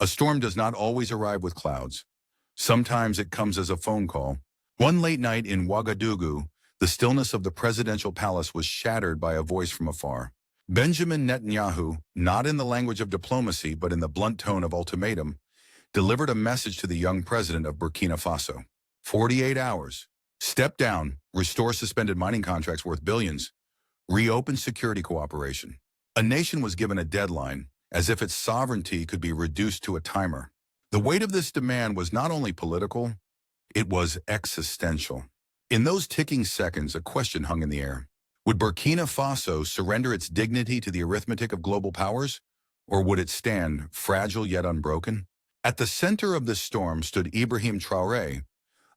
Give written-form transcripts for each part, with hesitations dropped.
A storm does not always arrive with clouds. Sometimes it comes as a phone call. One late night in Ouagadougou, the stillness of the presidential palace was shattered by a voice from afar. Benjamin Netanyahu, not in the language of diplomacy but in the blunt tone of ultimatum, delivered a message to the young president of Burkina Faso. 48 hours. Step down, restore suspended mining contracts worth billions, reopen security cooperation. A nation was given a deadline, as if its sovereignty could be reduced to a timer. The weight of this demand was not only political, it was existential. In those ticking seconds, a question hung in the air. Would Burkina Faso surrender its dignity to the arithmetic of global powers, or would it stand, fragile yet unbroken? At the center of this storm stood Ibrahim Traoré,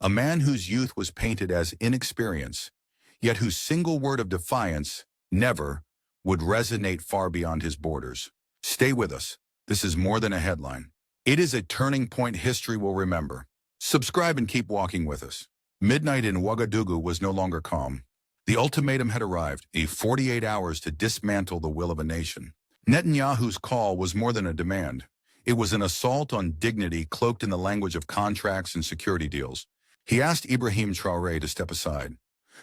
a man whose youth was painted as inexperience, yet whose single word of defiance, never, would resonate far beyond his borders. Stay with us. This is more than a headline. It is a turning point history will remember. Subscribe and keep walking with us. Midnight in Ouagadougou was no longer calm. The ultimatum had arrived, 48 hours to dismantle the will of a nation. Netanyahu's call was more than a demand. It was an assault on dignity cloaked in the language of contracts and security deals. He asked Ibrahim Traoré to step aside,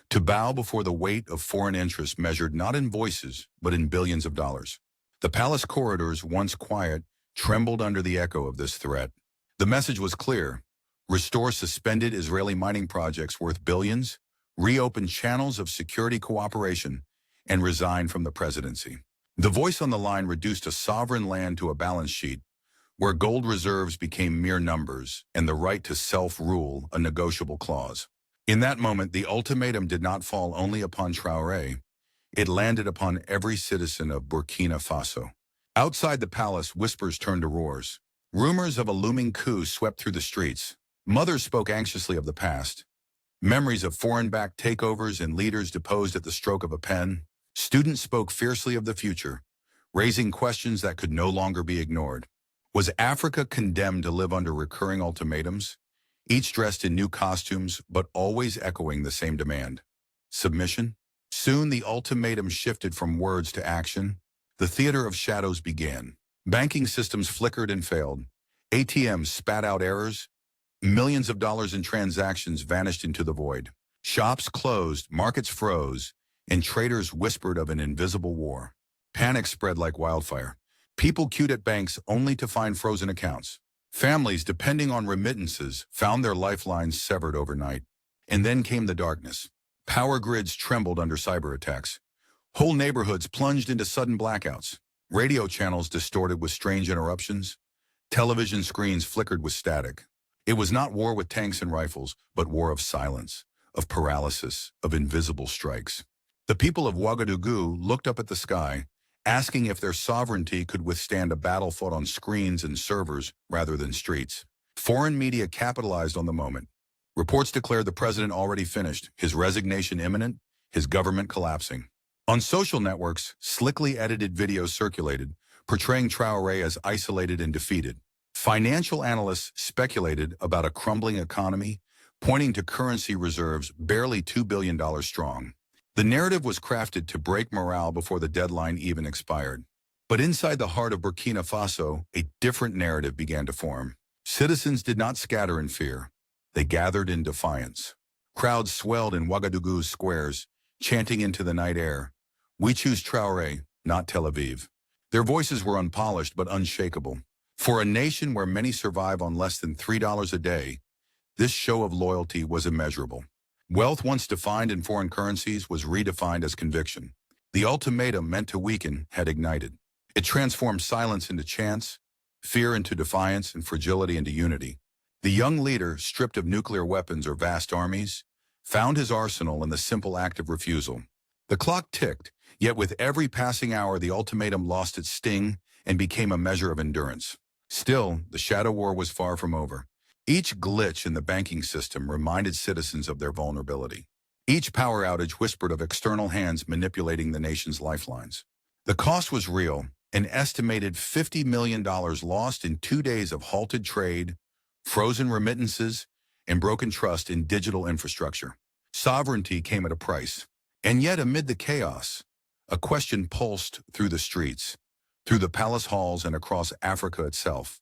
to bow before the weight of foreign interests measured not in voices, but in billions of dollars. The palace corridors, once quiet, trembled under the echo of this threat. The message was clear. Restore suspended Israeli mining projects worth billions, reopen channels of security cooperation, and resign from the presidency. The voice on the line reduced a sovereign land to a balance sheet, where gold reserves became mere numbers and the right to self-rule a negotiable clause. In that moment, the ultimatum did not fall only upon Traoré. It landed upon every citizen of Burkina Faso. Outside the palace, whispers turned to roars. Rumors of a looming coup swept through the streets. Mothers spoke anxiously of the past. Memories of foreign-backed takeovers and leaders deposed at the stroke of a pen. Students spoke fiercely of the future, raising questions that could no longer be ignored. Was Africa condemned to live under recurring ultimatums, each dressed in new costumes but always echoing the same demand? Submission? Soon the ultimatum shifted from words to action. The theater of shadows began. Banking systems flickered and failed. ATMs spat out errors. Millions of dollars in transactions vanished into the void. Shops closed, markets froze, and traders whispered of an invisible war. Panic spread like wildfire. People queued at banks only to find frozen accounts. Families depending on remittances found their lifelines severed overnight. And then came the darkness. Power grids trembled under cyber attacks. Whole neighborhoods plunged into sudden blackouts. Radio channels distorted with strange interruptions. Television screens flickered with static. It was not war with tanks and rifles, but war of silence, of paralysis, of invisible strikes. The people of Ouagadougou looked up at the sky, asking if their sovereignty could withstand a battle fought on screens and servers rather than streets. Foreign media capitalized on the moment. Reports declared the president already finished, his resignation imminent, his government collapsing. On social networks, slickly edited videos circulated, portraying Traoré as isolated and defeated. Financial analysts speculated about a crumbling economy, pointing to currency reserves barely $2 billion strong. The narrative was crafted to break morale before the deadline even expired. But inside the heart of Burkina Faso, a different narrative began to form. Citizens did not scatter in fear. They gathered in defiance. Crowds swelled in Ouagadougou's squares, chanting into the night air, "We choose Traoré, not Tel Aviv." Their voices were unpolished but unshakable. For a nation where many survive on less than $3 a day, this show of loyalty was immeasurable. Wealth once defined in foreign currencies was redefined as conviction. The ultimatum meant to weaken had ignited. It transformed silence into chance, fear into defiance, and fragility into unity. The young leader, stripped of nuclear weapons or vast armies, found his arsenal in the simple act of refusal. The clock ticked, yet with every passing hour the ultimatum lost its sting and became a measure of endurance. Still, the shadow war was far from over. Each glitch in the banking system reminded citizens of their vulnerability. Each power outage whispered of external hands manipulating the nation's lifelines. The cost was real, an estimated $50 million lost in 2 days of halted trade, frozen remittances, and broken trust in digital infrastructure. Sovereignty came at a price. And yet, amid the chaos, a question pulsed through the streets, through the palace halls and across Africa itself.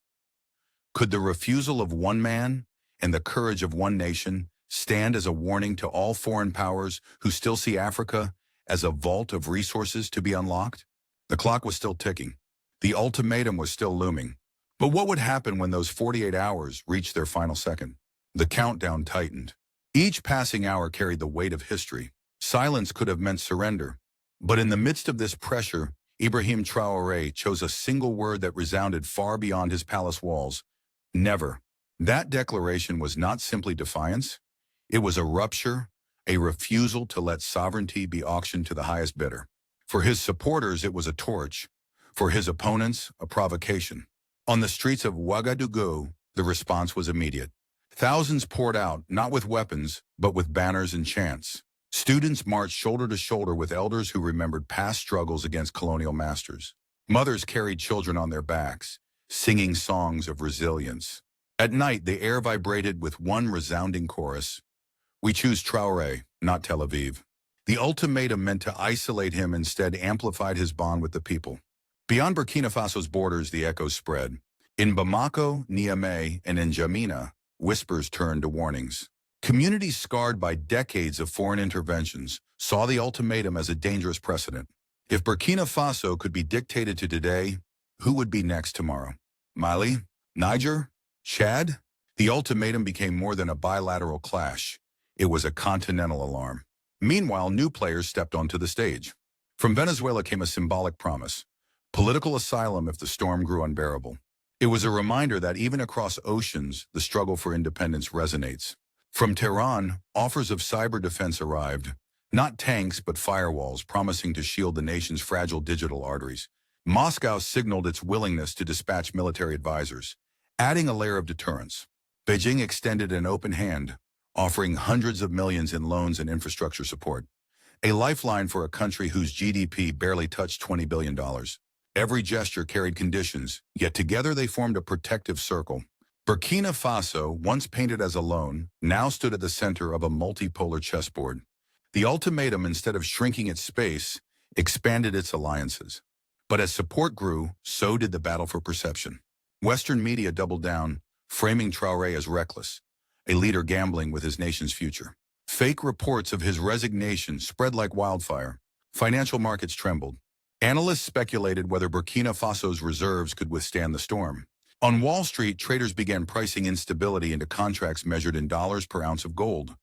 Could the refusal of one man and the courage of one nation stand as a warning to all foreign powers who still see Africa as a vault of resources to be unlocked? The clock was still ticking. The ultimatum was still looming. But what would happen when those 48 hours reached their final second? The countdown tightened. Each passing hour carried the weight of history. Silence could have meant surrender. But in the midst of this pressure, Ibrahim Traoré chose a single word that resounded far beyond his palace walls: never. That declaration was not simply defiance. It was a rupture, a refusal to let sovereignty be auctioned to the highest bidder. For his supporters, it was a torch. For his opponents, a provocation. On the streets of Ouagadougou, the response was immediate. Thousands poured out, not with weapons, but with banners and chants. Students marched shoulder to shoulder with elders who remembered past struggles against colonial masters. Mothers carried children on their backs, singing songs of resilience. At night, the air vibrated with one resounding chorus: "We choose Traoré, not Tel Aviv." The ultimatum meant to isolate him instead amplified his bond with the people. Beyond Burkina Faso's borders, the echoes spread. In Bamako, Niamey, and in N'Djamena, whispers turned to warnings. Communities scarred by decades of foreign interventions saw the ultimatum as a dangerous precedent. If Burkina Faso could be dictated to today, who would be next tomorrow? Mali? Niger? Chad? The ultimatum became more than a bilateral clash. It was a continental alarm. Meanwhile, new players stepped onto the stage. From Venezuela came a symbolic promise: political asylum if the storm grew unbearable. It was a reminder that even across oceans, the struggle for independence resonates. From Tehran, offers of cyber defense arrived, not tanks but firewalls promising to shield the nation's fragile digital arteries. Moscow signaled its willingness to dispatch military advisors, adding a layer of deterrence. Beijing extended an open hand, offering hundreds of millions in loans and infrastructure support, a lifeline for a country whose GDP barely touched $20 billion. Every gesture carried conditions, yet together they formed a protective circle. Burkina Faso, once painted as alone, now stood at the center of a multipolar chessboard. The ultimatum, instead of shrinking its space, expanded its alliances. But as support grew, so did the battle for perception. Western media doubled down, framing Traoré as reckless, a leader gambling with his nation's future. Fake reports of his resignation spread like wildfire. Financial markets trembled. Analysts speculated whether Burkina Faso's reserves could withstand the storm. On Wall Street, traders began pricing instability into contracts measured in dollars per ounce of gold,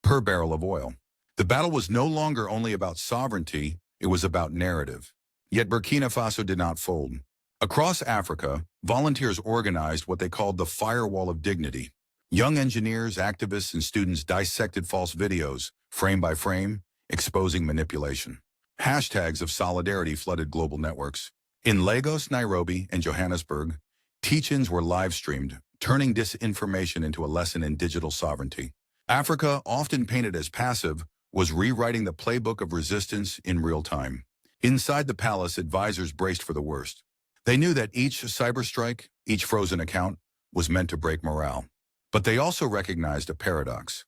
per barrel of oil. The battle was no longer only about sovereignty, it was about narrative. Yet Burkina Faso did not fold. Across Africa, volunteers organized what they called the Firewall of Dignity. Young engineers, activists, and students dissected false videos, frame by frame, exposing manipulation. Hashtags of solidarity flooded global networks. In Lagos, Nairobi, and Johannesburg, teach-ins were live-streamed, turning disinformation into a lesson in digital sovereignty. Africa, often painted as passive, was rewriting the playbook of resistance in real time. Inside the palace, advisors braced for the worst. They knew that each cyberstrike, each frozen account, was meant to break morale. But they also recognized a paradox.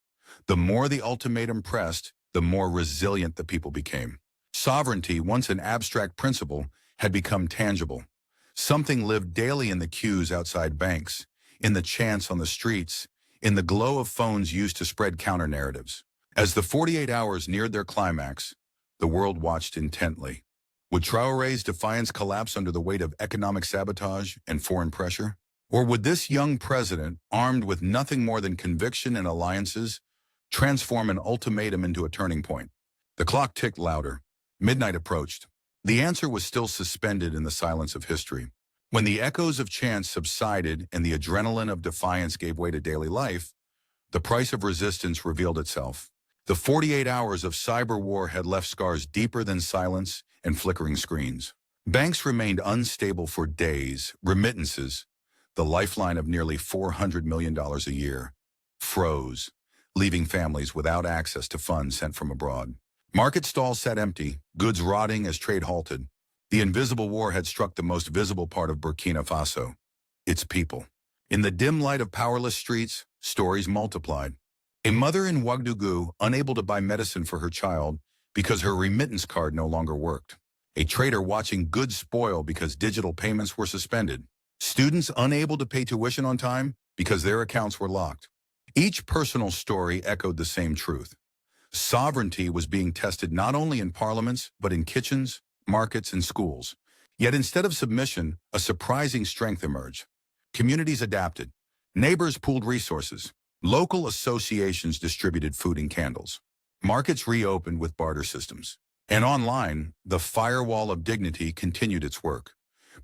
The more the ultimatum pressed, the more resilient the people became. Sovereignty, once an abstract principle, had become tangible. Something lived daily in the queues outside banks, in the chants on the streets, in the glow of phones used to spread counter-narratives. As the 48 hours neared their climax, the world watched intently. Would Traoré's defiance collapse under the weight of economic sabotage and foreign pressure? Or would this young president, armed with nothing more than conviction and alliances, transform an ultimatum into a turning point? The clock ticked louder. Midnight approached. The answer was still suspended in the silence of history. When the echoes of chants subsided and the adrenaline of defiance gave way to daily life, the price of resistance revealed itself. The 48 hours of cyber war had left scars deeper than silence and flickering screens. Banks remained unstable for days. Remittances, the lifeline of nearly $400 million a year, froze, leaving families without access to funds sent from abroad. Market stalls sat empty, goods rotting as trade halted. The invisible war had struck the most visible part of Burkina Faso, its people. In the dim light of powerless streets, stories multiplied. A mother in Ouagadougou, unable to buy medicine for her child because her remittance card no longer worked. A trader watching goods spoil because digital payments were suspended. Students unable to pay tuition on time because their accounts were locked. Each personal story echoed the same truth. Sovereignty was being tested not only in parliaments, but in kitchens, markets, and schools. Yet instead of submission, a surprising strength emerged. Communities adapted. Neighbors pooled resources. Local associations distributed food and candles. Markets reopened with barter systems. And online, the firewall of dignity continued its work,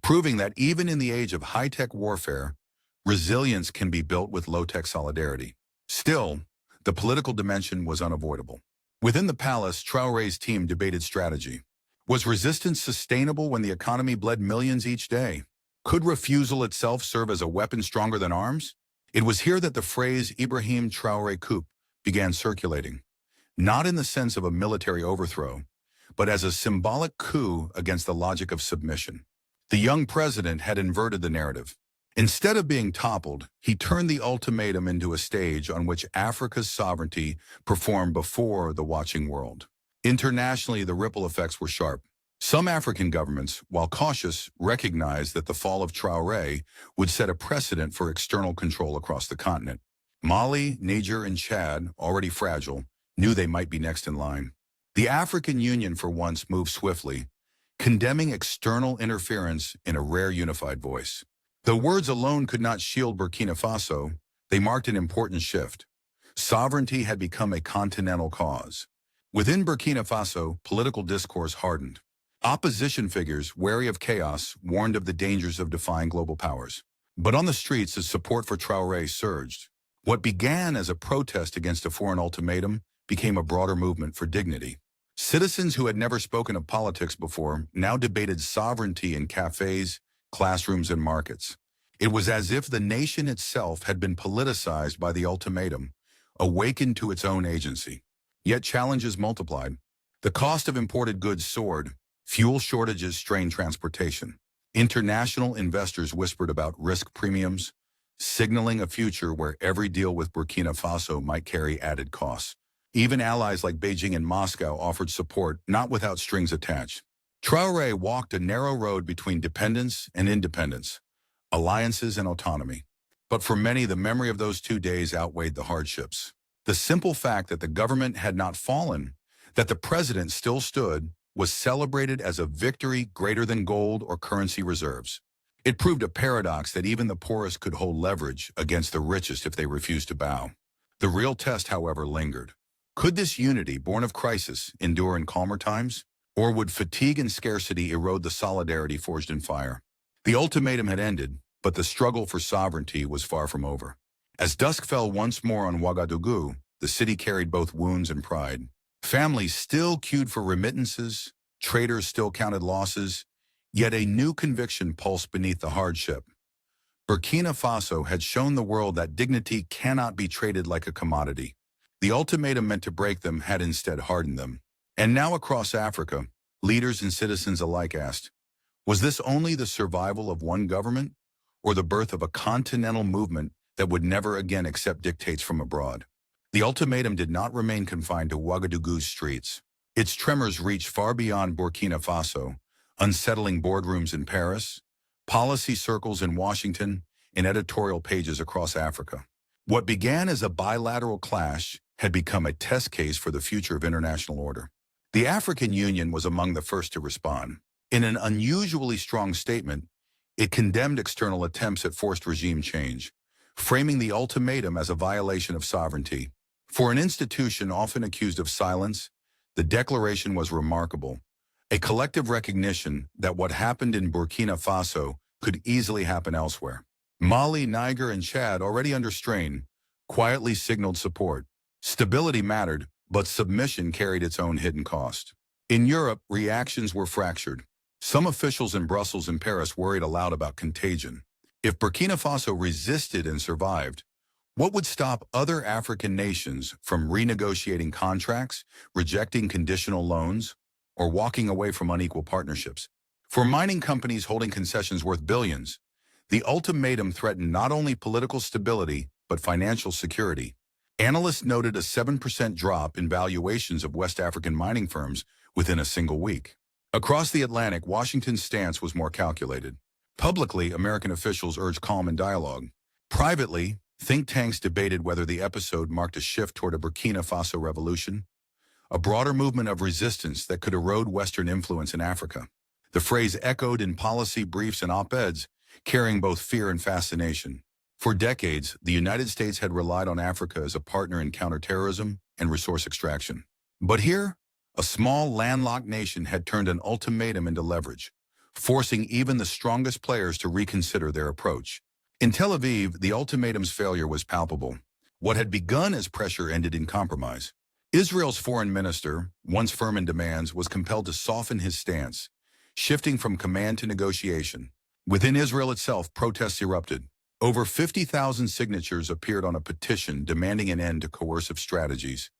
proving that even in the age of high-tech warfare, resilience can be built with low-tech solidarity. Still, the political dimension was unavoidable. Within the palace, Traoré's team debated strategy. Was resistance sustainable when the economy bled millions each day? Could refusal itself serve as a weapon stronger than arms? It was here that the phrase Ibrahim Traoré coup began circulating, not in the sense of a military overthrow, but as a symbolic coup against the logic of submission. The young president had inverted the narrative. Instead of being toppled, he turned the ultimatum into a stage on which Africa's sovereignty performed before the watching world. Internationally, the ripple effects were sharp. Some African governments, while cautious, recognized that the fall of Traoré would set a precedent for external control across the continent. Mali, Niger, and Chad, already fragile, knew they might be next in line. The African Union for once moved swiftly, condemning external interference in a rare unified voice. Though words alone could not shield Burkina Faso, they marked an important shift. Sovereignty had become a continental cause. Within Burkina Faso, political discourse hardened. Opposition figures, wary of chaos, warned of the dangers of defying global powers. But on the streets, the support for Traoré surged. What began as a protest against a foreign ultimatum became a broader movement for dignity. Citizens who had never spoken of politics before now debated sovereignty in cafes, classrooms, and markets. It was as if the nation itself had been politicized by the ultimatum, awakened to its own agency. Yet challenges multiplied. The cost of imported goods soared. Fuel shortages strained transportation. International investors whispered about risk premiums, signaling a future where every deal with Burkina Faso might carry added costs. Even allies like Beijing and Moscow offered support, not without strings attached. Traoré walked a narrow road between dependence and independence, alliances and autonomy. But for many, the memory of those 2 days outweighed the hardships. The simple fact that the government had not fallen, that the president still stood, was celebrated as a victory greater than gold or currency reserves. It proved a paradox that even the poorest could hold leverage against the richest if they refused to bow. The real test, however, lingered. Could this unity, born of crisis, endure in calmer times? Or would fatigue and scarcity erode the solidarity forged in fire? The ultimatum had ended, but the struggle for sovereignty was far from over. As dusk fell once more on Ouagadougou, the city carried both wounds and pride. Families still queued for remittances, traders still counted losses, yet a new conviction pulsed beneath the hardship. Burkina Faso had shown the world that dignity cannot be traded like a commodity. The ultimatum meant to break them had instead hardened them. And now across Africa, leaders and citizens alike asked, was this only the survival of one government, or the birth of a continental movement that would never again accept dictates from abroad? The ultimatum did not remain confined to Ouagadougou's streets. Its tremors reached far beyond Burkina Faso, unsettling boardrooms in Paris, policy circles in Washington, and editorial pages across Africa. What began as a bilateral clash had become a test case for the future of international order. The African Union was among the first to respond. In an unusually strong statement, it condemned external attempts at forced regime change, framing the ultimatum as a violation of sovereignty. For an institution often accused of silence, the declaration was remarkable, a collective recognition that what happened in Burkina Faso could easily happen elsewhere. Mali, Niger, and Chad, already under strain, quietly signaled support. Stability mattered, but submission carried its own hidden cost. In Europe, reactions were fractured. Some officials in Brussels and Paris worried aloud about contagion. If Burkina Faso resisted and survived, what would stop other African nations from renegotiating contracts, rejecting conditional loans, or walking away from unequal partnerships? For mining companies holding concessions worth billions, the ultimatum threatened not only political stability, but financial security. Analysts noted a 7% drop in valuations of West African mining firms within a single week. Across the Atlantic, Washington's stance was more calculated. Publicly, American officials urged calm and dialogue. Privately, think tanks debated whether the episode marked a shift toward a Burkina Faso revolution, a broader movement of resistance that could erode Western influence in Africa. The phrase echoed in policy briefs and op-eds, carrying both fear and fascination. For decades, the United States had relied on Africa as a partner in counterterrorism and resource extraction. But here, a small landlocked nation had turned an ultimatum into leverage, forcing even the strongest players to reconsider their approach. In Tel Aviv, the ultimatum's failure was palpable. What had begun as pressure ended in compromise. Israel's foreign minister, once firm in demands, was compelled to soften his stance, shifting from command to negotiation. Within Israel itself, protests erupted. Over 50,000 signatures appeared on a petition demanding an end to coercive strategies,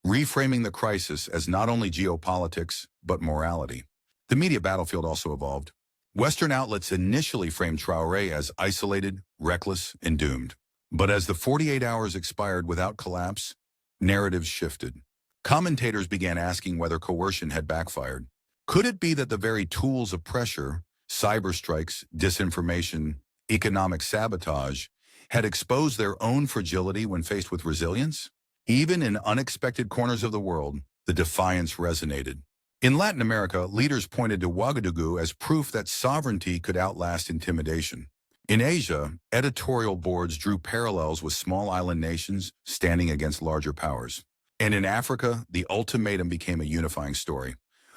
reframing the crisis as not only geopolitics, but morality. The media battlefield also evolved. Western outlets initially framed Traoré as isolated, reckless, and doomed. But as the 48 hours expired without collapse, narratives shifted. Commentators began asking whether coercion had backfired. Could it be that the very tools of pressure, cyber strikes, disinformation, economic sabotage, had exposed their own fragility when faced with resilience? Even in unexpected corners of the world, the defiance resonated. In Latin America, leaders pointed to Ouagadougou as proof that sovereignty could outlast intimidation. In Asia, editorial boards drew parallels with small island nations standing against larger powers. And in Africa, the ultimatum became a unifying story,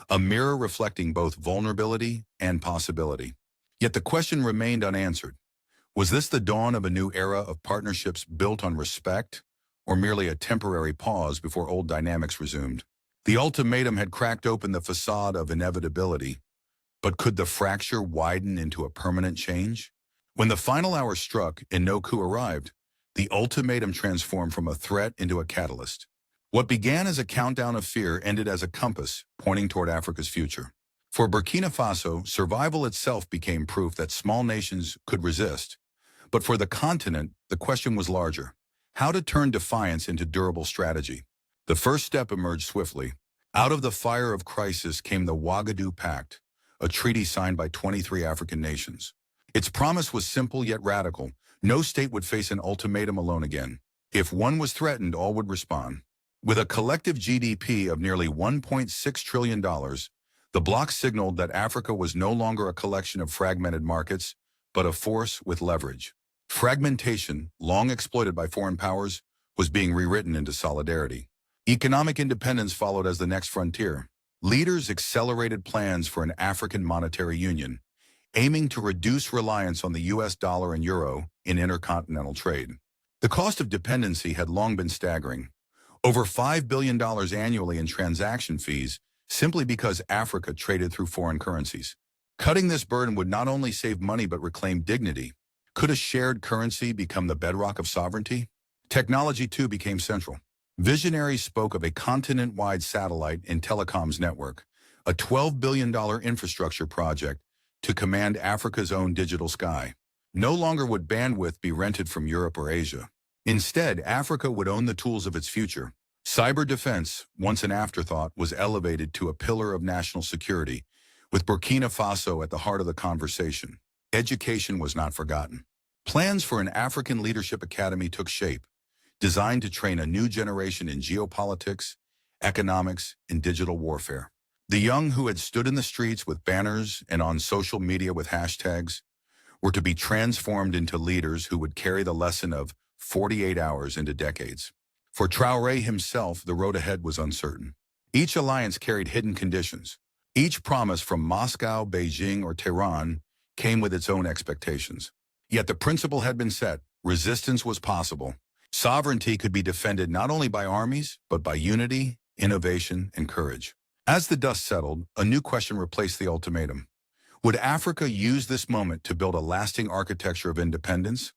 a mirror reflecting both vulnerability and possibility. Yet the question remained unanswered. Was this the dawn of a new era of partnerships built on respect, or merely a temporary pause before old dynamics resumed? The ultimatum had cracked open the facade of inevitability, but could the fracture widen into a permanent change? When the final hour struck and no coup arrived, the ultimatum transformed from a threat into a catalyst. What began as a countdown of fear ended as a compass pointing toward Africa's future. For Burkina Faso, survival itself became proof that small nations could resist. But for the continent, the question was larger: how to turn defiance into durable strategy. The first step emerged swiftly. Out of the fire of crisis came the Ouagadougou Pact, a treaty signed by 23 African nations. Its promise was simple yet radical. No state would face an ultimatum alone again. If one was threatened, all would respond. With a collective GDP of nearly $1.6 trillion, the bloc signaled that Africa was no longer a collection of fragmented markets, but a force with leverage. Fragmentation, long exploited by foreign powers, was being rewritten into solidarity. Economic independence followed as the next frontier. Leaders accelerated plans for an African monetary union, aiming to reduce reliance on the US dollar and euro in intercontinental trade. The cost of dependency had long been staggering. Over $5 billion annually in transaction fees, simply because Africa traded through foreign currencies. Cutting this burden would not only save money but reclaim dignity. Could a shared currency become the bedrock of sovereignty? Technology, too, became central. Visionaries spoke of a continent-wide satellite and telecoms network, a $12 billion infrastructure project to command Africa's own digital sky. No longer would bandwidth be rented from Europe or Asia. Instead, Africa would own the tools of its future. Cyber defense, once an afterthought, was elevated to a pillar of national security, with Burkina Faso at the heart of the conversation. Education was not forgotten. Plans for an African Leadership Academy took shape, designed to train a new generation in geopolitics, economics, and digital warfare. The young who had stood in the streets with banners and on social media with hashtags were to be transformed into leaders who would carry the lesson of 48 hours into decades. For Traoré himself, the road ahead was uncertain. Each alliance carried hidden conditions. Each promise from Moscow, Beijing, or Tehran came with its own expectations. Yet the principle had been set. Resistance was possible. Sovereignty could be defended not only by armies, but by unity, innovation, and courage. As the dust settled, a new question replaced the ultimatum. Would Africa use this moment to build a lasting architecture of independence?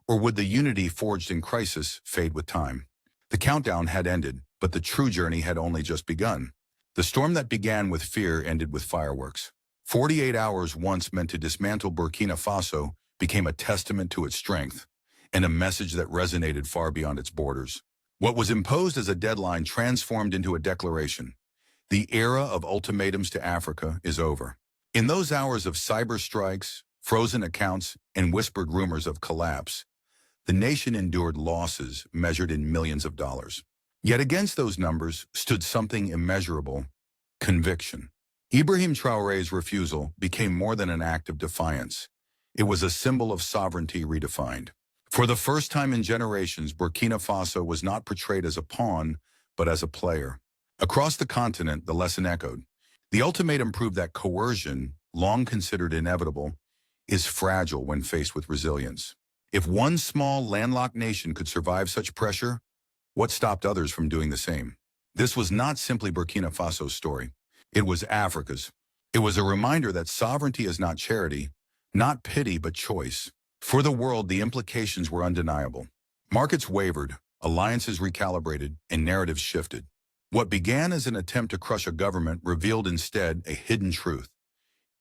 Or would the unity forged in crisis fade with time? The countdown had ended, but the true journey had only just begun. The storm that began with fear ended with fireworks. 48 hours once meant to dismantle Burkina Faso became a testament to its strength, and a message that resonated far beyond its borders. What was imposed as a deadline transformed into a declaration. The era of ultimatums to Africa is over. In those hours of cyber strikes, frozen accounts, and whispered rumors of collapse, the nation endured losses measured in millions of dollars. Yet against those numbers stood something immeasurable: conviction. Ibrahim Traoré's refusal became more than an act of defiance. It was a symbol of sovereignty redefined. For the first time in generations, Burkina Faso was not portrayed as a pawn, but as a player. Across the continent, the lesson echoed. The ultimatum proved that coercion, long considered inevitable, is fragile when faced with resilience. If one small, landlocked nation could survive such pressure, what stopped others from doing the same? This was not simply Burkina Faso's story. It was Africa's. It was a reminder that sovereignty is not charity, not pity, but choice. For the world, the implications were undeniable. Markets wavered, alliances recalibrated, and narratives shifted. What began as an attempt to crush a government revealed instead a hidden truth.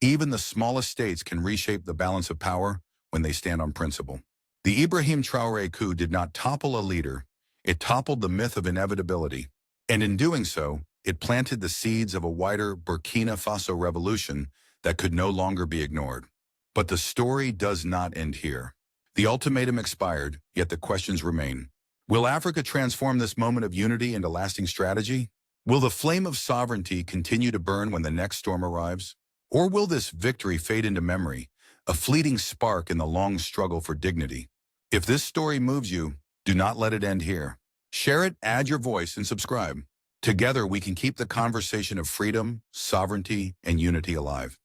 Even the smallest states can reshape the balance of power when they stand on principle. The Ibrahim Traoré coup did not topple a leader, it toppled the myth of inevitability. And in doing so, it planted the seeds of a wider Burkina Faso revolution that could no longer be ignored. But the story does not end here. The ultimatum expired, yet the questions remain. Will Africa transform this moment of unity into lasting strategy? Will the flame of sovereignty continue to burn when the next storm arrives? Or will this victory fade into memory, a fleeting spark in the long struggle for dignity? If this story moves you, do not let it end here. Share it, add your voice, and subscribe. Together, we can keep the conversation of freedom, sovereignty, and unity alive.